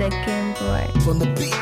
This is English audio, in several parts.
the game boy. On the beat.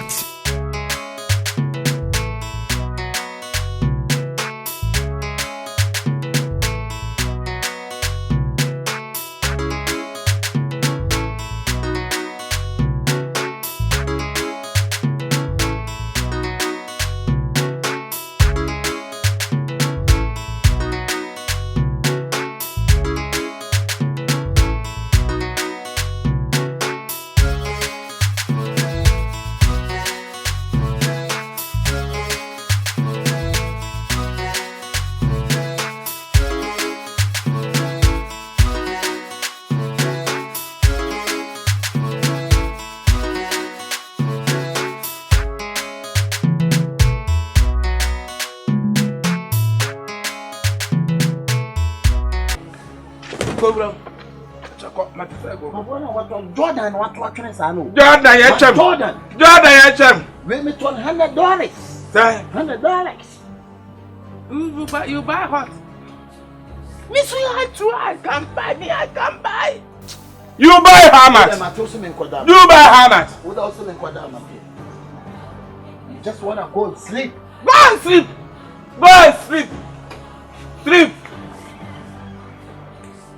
Jordan, what is I know? Jordan, you chum. We me $100. $100. You buy what? Me so I can buy. You buy how much? You buy how much? You just wanna go and sleep. Go and sleep. Sleep.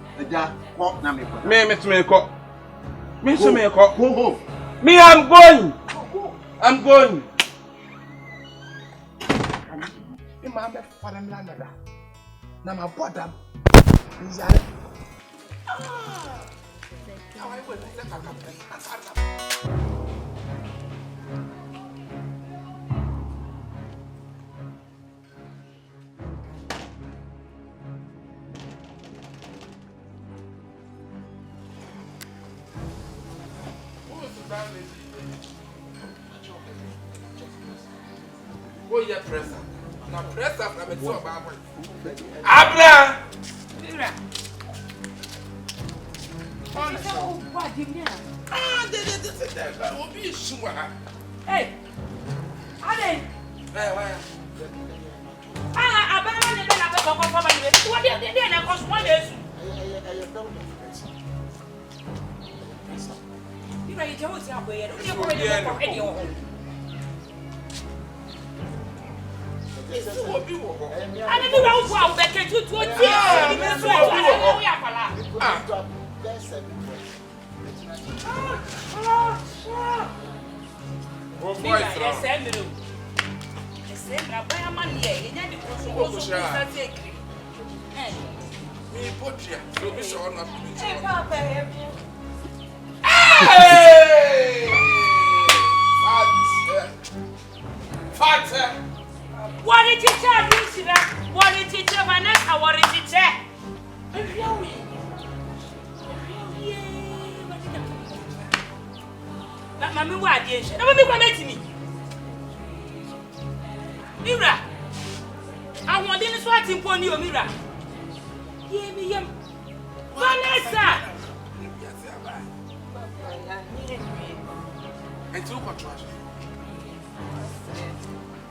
Me go. Go home. Me, I'm going. I'm a bottom. Oh, yeah, presser. Now, presser from a top. Abra! Hey! Ade! What did you tell me? What did you tell Vanessa? What did you tell? Mammy, what did you? Never be connecting me. Mira, I want this what in pony or Mira. Vanessa! And two for trash.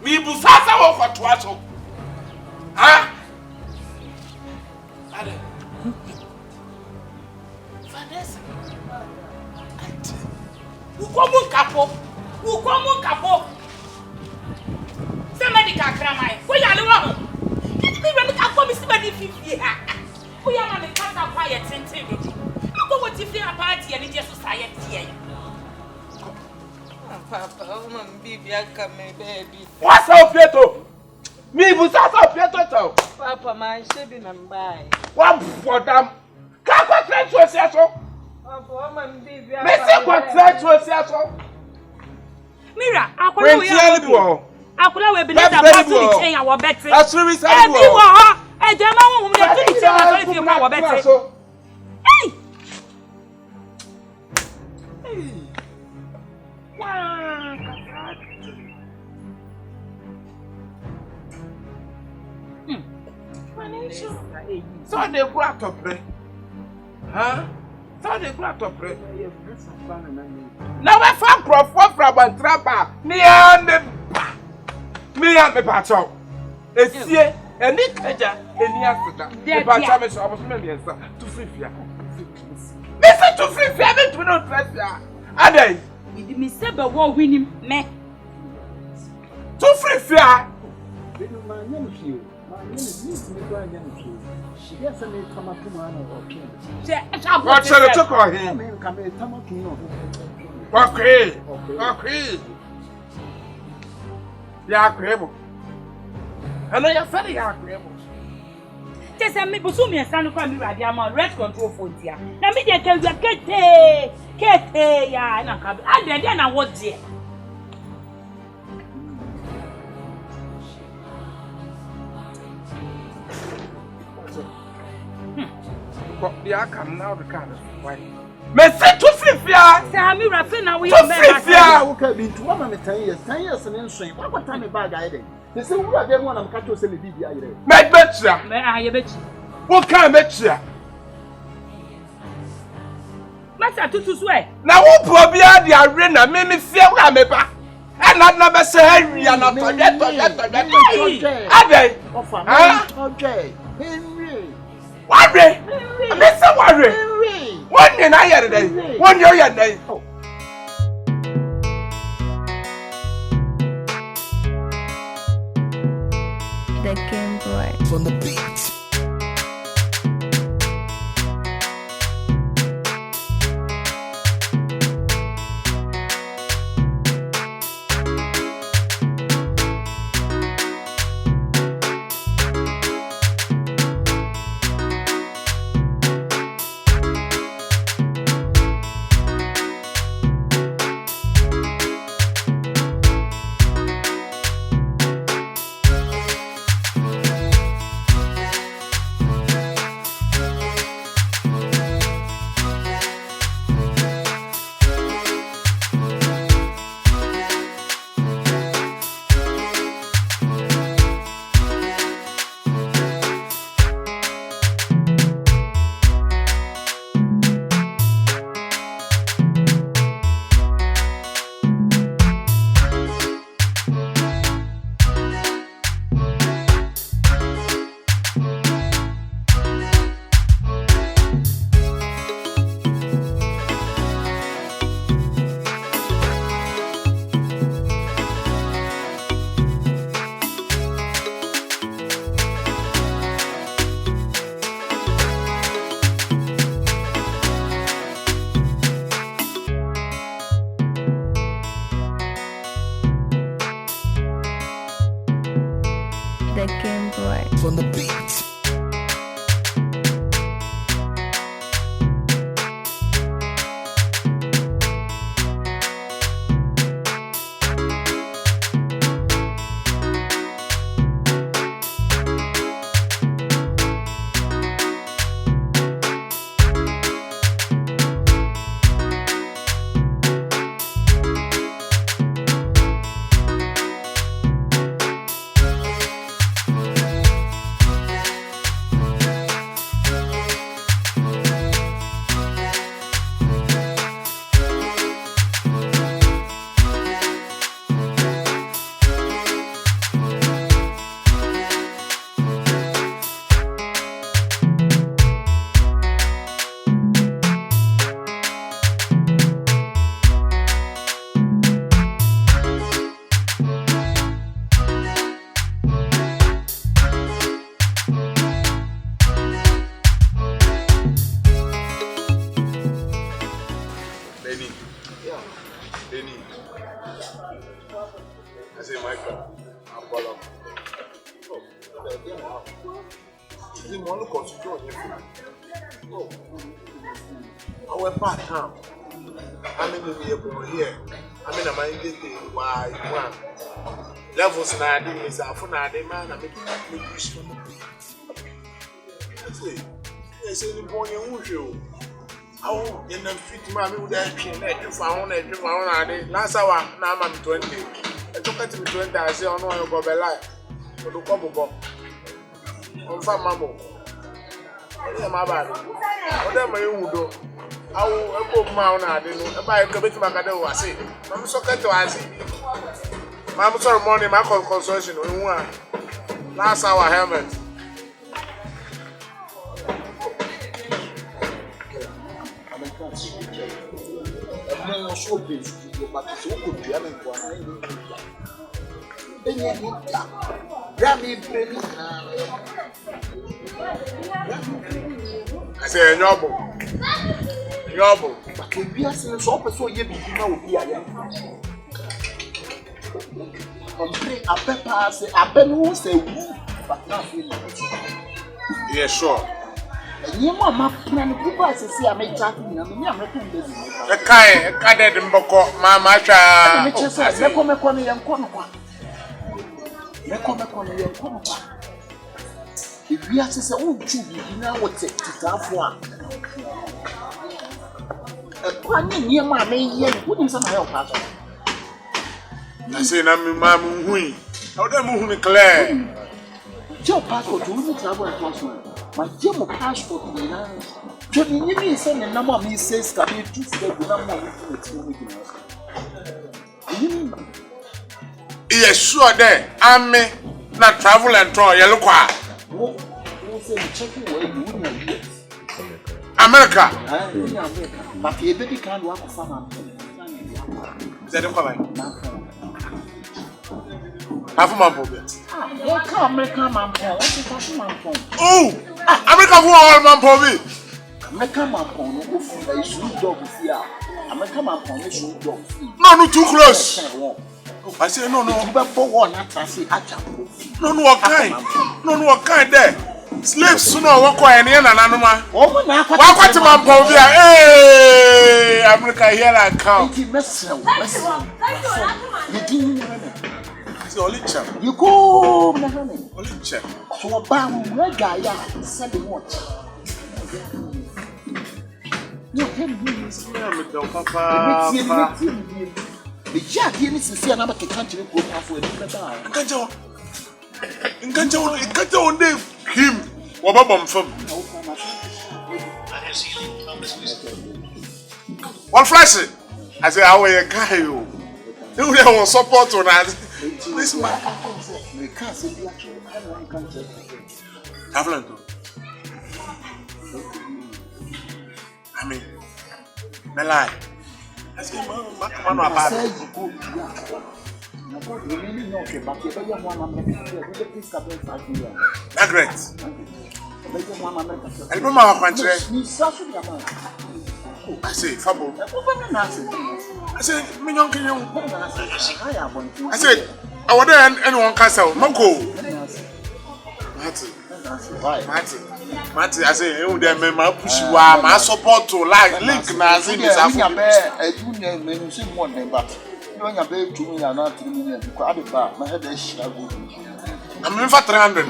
Me busasa for trash. Huh? Vanessa. Ukomu kapo. Somebody can cry. Who ya know? Me kapo me somebody fifi ha. Who ya na me kasa quiet tintin. You go what if you a party and in society. Papa, oh my baby, I come baby. What's up, Pietro? Me busasa Pietro. Papa, my shabby and buy. What for them? Can't go train to a session. Papa, my baby, Mr. Contract to a session. Mira, akula we be let pass to chain our better. That's really sad. E dey ma won dey to chain our if you our better. Hey. Wow. So they go out to pray. Huh? So they go out to pray. Now I found Crawford from a trapper. Me and me patcho. It's here, and Nick Ledger, and yesterday. The patcho is almost maybe to free fear. Listen to free fear, to no treasure. Are they? Idi mi se be wo hwinim me. To free fear. My name is you. My name is you. She gets a name from a woman or king. What shall I talk about him? Come a tamaki. Okay. Ya crebo. Hello, your father, ya crebo. Just me busu me stand kwa mi radio am red control phone dia. Na me dey tell you kete ya na ka. And then na what there. They are come now the kind of why. Me say to free-fia. Say me rafe na we to free-fia. Okay, been to 1 10 years. 10 years and then what time bag I dey? They say we are there one am catch us say me bibi ayire. Me betcha. Me aye bechi. What can betcha? Masa tutu so e. Na wo po bia dey are na me fie wa me ba. And na be say Henry na to. Ade. Ofa. Okay. Henry. Worry. Me say worry. One day na here dey. One day here dey. The Game Boy from the beat. The Game Boy from the beat. I say, Michael, I'm Bola. You want to consider your our part time. I mean, we are here. I mean, I'm minded why one levels now. Is our phone now? They man, I make use from the beat. I say, I say, the boy unusual. Oh, in the street, mammy, with that train, that you found it. Last hour, now I'm 20. I took it to me 20. I say, oh no, I go by life. But the couple go. On fam, mamma. Yeah, my bad. Whatever you do, I will go down. I didn't know. If I come to my cattle, I say, I'm so cut to ask. Mamma, sorry, morning, my consultation. Last hour, helmet. no so big but so could be an important. Grammy Penny. I say, Noble. But if you are so so you know, be a complete a pepper, say, a pen who say, but not really. Yeah, sure. You mamma, people say, I make chatting, I mean, I'm making this. A kind of Mboko, Mamma, child. If we are to say, oh, you know what's it? One near my main, putting some help. I say, I'm Mamma Hui. How the moon Claire? Your passport to travel and transfer. My German passport, you mean send a number of me says, can you just get the number of Yes, sure, there. I'm not travel and try yellow car. Checking where you wouldn't have years. America. But you baby can't work for some. Is that come? Half a month of it. What come American man? What's the first man from? Oh, America for all man for me. American man from no food. I should dog here. American man from should dog. No, too close. I say no. For one, I say No, what kind? No, what kind there? Slaves sooner walk quiet and anima. Oh, what man for me? Hey, America here I come. Only chap. You go, only chap. So a bam, red guy, selling what? No, Papa. The jack here is to see another country go for a different time. Can't him. What about from? One flash. I say, how are you, guy? You will support on us. This man. We can't see the actual. I mean, my life. I say, man, Margaret. I remember our country. I say, Fabo. I said, Mignon, can you? I said, I would anyone castle, Moko. Marty, I say, you there, my push you are my support to like link Nazim is a I'm in for 300,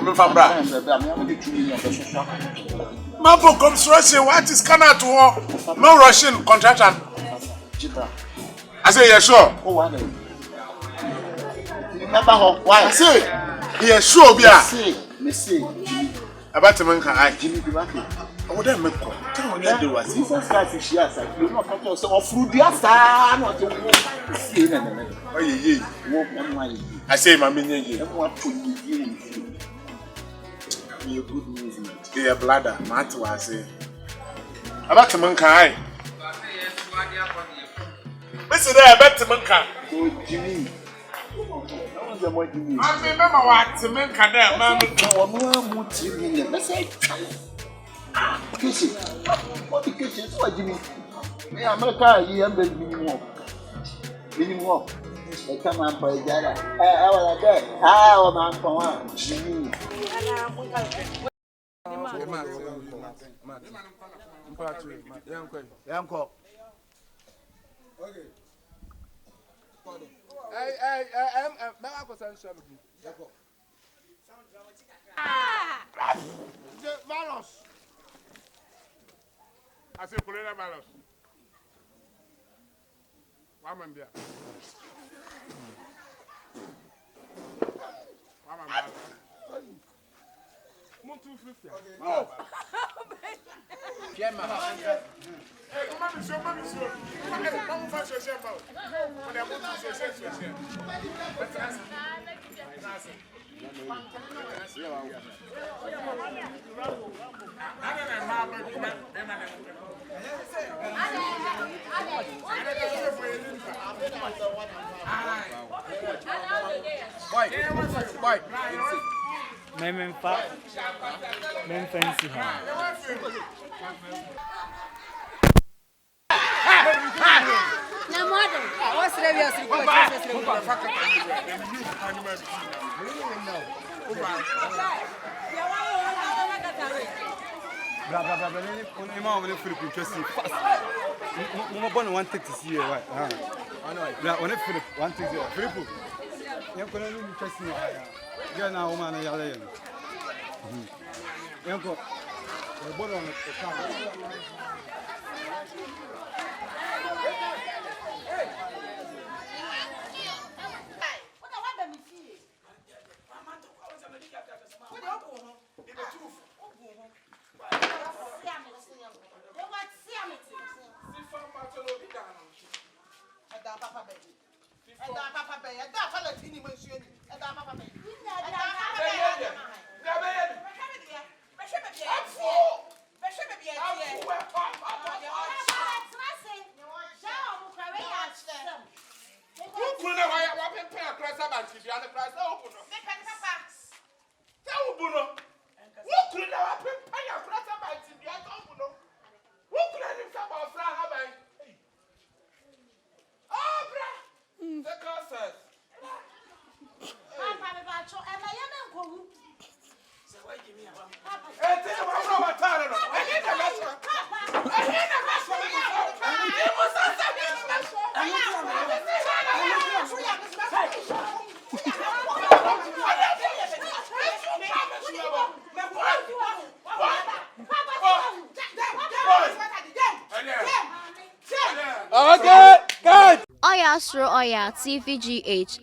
Mapo construction, what is Canada to war? No Russian contractor. I say, yeah, sure. I say, yeah, sure, about the man can I Jimmy Bimaki. I would have make one. Tell me, there was Jesus Christ. She has said, you know, cut yourself through the star. Not to see in a minute. Oh, ye, walk on my. I say, my minion, and what to you? You're good news. Dear bladder, Matt was say. About the man can I. Listen there, about the man can. Oh, Jimmy. I remember what the man can do, Mamma. Let's say, kitchen. What the kitchen? What do you mean? America, you have been minimum. They come on for each other. I was there. I was on for one. Okay. Malos. I say, Colonel Malos. Woman, dear. Woman, oh. Hey, come on, show. Hey, come on, show yourself out. When they're going to show yourself. Let's ask him. Men fancy her. Na modern. What's the real Blah, Philip, interesting. Fast. One one take to see you, right? Yeah, when Philip, one take to Philip. You're going to be interesting. You're now, woman, and you're Yanko, the bottom of the car. Oyaa, Suro, Oyaa, TVgh.